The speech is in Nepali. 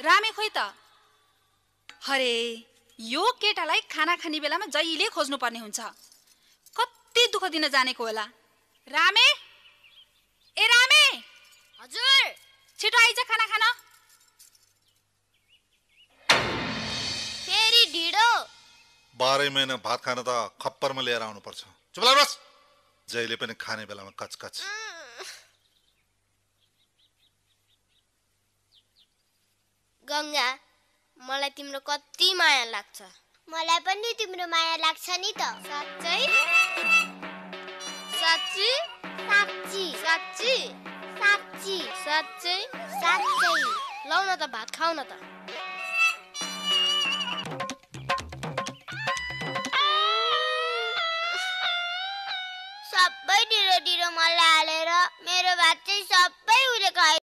रामे खोइ त? अरे यो केटालाई खाना खाने बेलामा जहिले खोज्नु पर्ने हुन्छ। कति दुःख दिन जानेको होला। रामे, ए रामे! हजुर, छिटो आइज खाना खान। फेरि ढिडो। 12 महिना भात खान त खप्परमा लिएर आउनु पर्छ। चुप लाग बस। जहिले पनि खाने बेलामा कचकच। गंगा, मलाई तिम्रो कति माया लाग्छ। मलाई पनि तिम्रो माया लाग्छ नि त। साच्चै? साच्ची? साच्ची साच्ची? साच्ची साच्चै? साच्चै। लौ न त भात खाऊ न त। सबै ढिलो ढिलो मलाई हालेर मेरो भात चाहिँ सबै उले खाए।